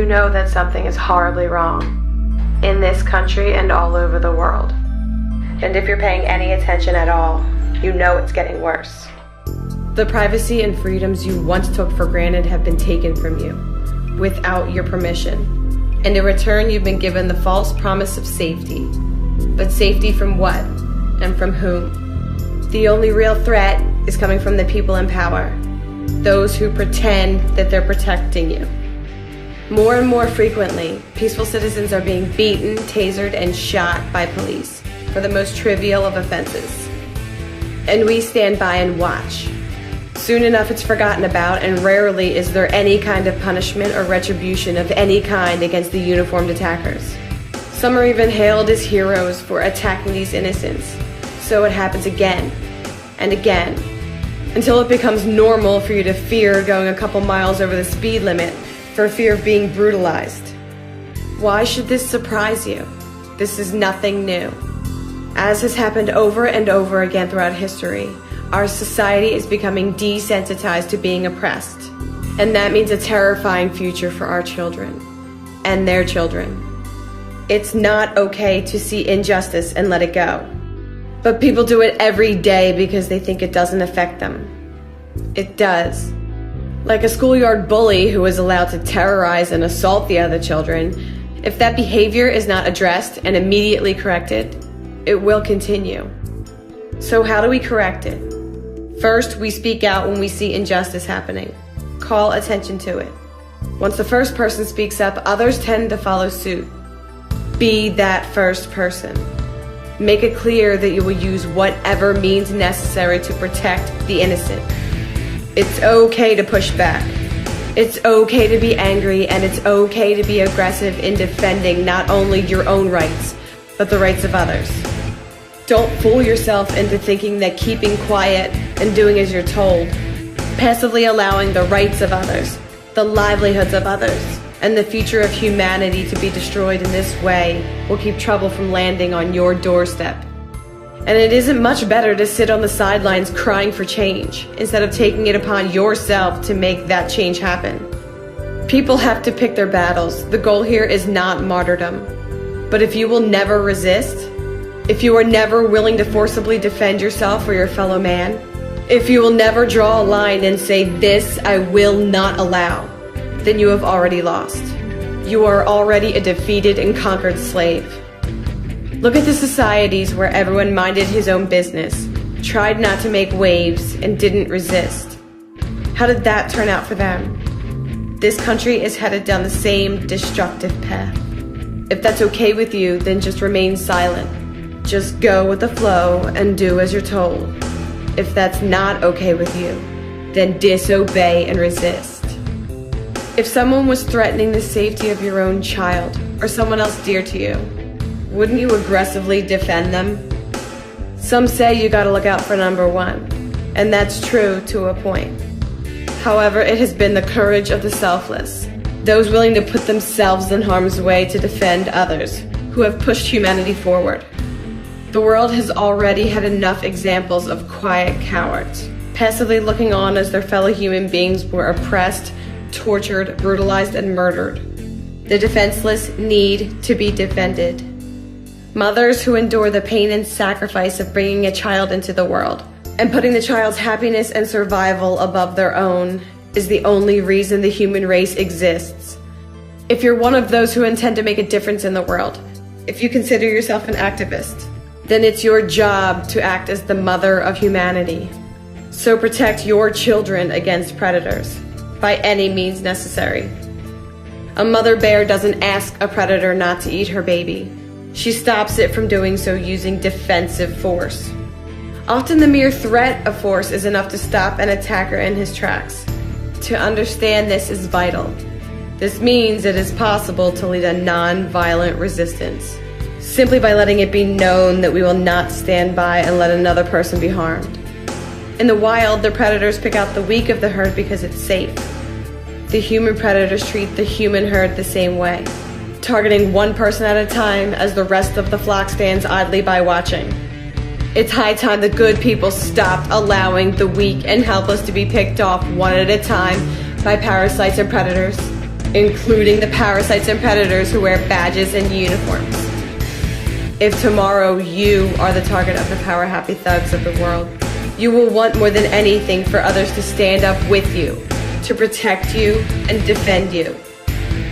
you know that something is horribly wrong in this country and all over the world. And if you're paying any attention at all, you know it's getting worse. The privacy and freedoms you once took for granted have been taken from you without your permission. And in return, you've been given the false promise of safety. But safety from what? And from whom? The only real threat is coming from the people in power. Those who pretend that they're protecting you. More and more frequently, peaceful citizens are being beaten, tasered, and shot by police for the most trivial of offenses. And we stand by and watch. Soon enough it's forgotten about, and rarely is there any kind of punishment or retribution of any kind against the uniformed attackers. Some are even hailed as heroes for attacking these innocents. So it happens again and again, until it becomes normal for you to fear going a couple miles over the speed limit for fear of being brutalized. Why should this surprise you? This is nothing new. As has happened over and over again throughout history, our society is becoming desensitized to being oppressed. And that means a terrifying future for our children and their children. It's not okay to see injustice and let it go. But people do it every day because they think it doesn't affect them. It does. Like a schoolyard bully who is allowed to terrorize and assault the other children, if that behavior is not addressed and immediately corrected, it will continue. So how do we correct it? First, we speak out when we see injustice happening. Call attention to it. Once the first person speaks up, others tend to follow suit. Be that first person. Make it clear that you will use whatever means necessary to protect the innocent. It's okay to push back. It's okay to be angry, and it's okay to be aggressive in defending not only your own rights, but the rights of others. Don't fool yourself into thinking that keeping quiet and doing as you're told, passively allowing the rights of others, the livelihoods of others, and the future of humanity to be destroyed in this way will keep trouble from landing on your doorstep. And it isn't much better to sit on the sidelines crying for change, instead of taking it upon yourself to make that change happen. People have to pick their battles. The goal here is not martyrdom. But if you will never resist, if you are never willing to forcibly defend yourself or your fellow man, if you will never draw a line and say, "This I will not allow," then you have already lost. You are already a defeated and conquered slave. Look at the societies where everyone minded his own business, tried not to make waves, and didn't resist. How did that turn out for them? This country is headed down the same destructive path. If that's okay with you, then just remain silent. Just go with the flow and do as you're told. If that's not okay with you, then disobey and resist. If someone was threatening the safety of your own child or someone else dear to you, wouldn't you aggressively defend them? Some say you gotta look out for number one, and that's true to a point. However, it has been the courage of the selfless, those willing to put themselves in harm's way to defend others, who have pushed humanity forward. The world has already had enough examples of quiet cowards, passively looking on as their fellow human beings were oppressed, tortured, brutalized, and murdered. The defenseless need to be defended. Mothers who endure the pain and sacrifice of bringing a child into the world and putting the child's happiness and survival above their own is the only reason the human race exists. If you're one of those who intend to make a difference in the world, if you consider yourself an activist, then it's your job to act as the mother of humanity. So protect your children against predators by any means necessary. A mother bear doesn't ask a predator not to eat her baby. She stops it from doing so using defensive force. Often the mere threat of force is enough to stop an attacker in his tracks. To understand this is vital. This means it is possible to lead a non-violent resistance, simply by letting it be known that we will not stand by and let another person be harmed. In the wild, the predators pick out the weak of the herd because it's safe. The human predators treat the human herd the same way, targeting one person at a time as the rest of the flock stands idly by watching. It's high time the good people stopped allowing the weak and helpless to be picked off one at a time by parasites and predators. including the parasites and predators who wear badges and uniforms. If tomorrow you are the target of the power-happy thugs of the world, you will want more than anything for others to stand up with you, to protect you and defend you.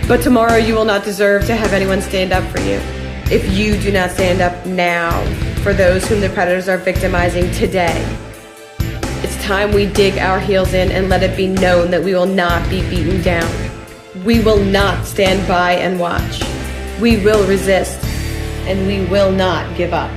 But tomorrow you will not deserve to have anyone stand up for you if you do not stand up now for those whom the predators are victimizing today. It's time we dig our heels in and let it be known that we will not be beaten down. We will not stand by and watch. We will resist, and we will not give up.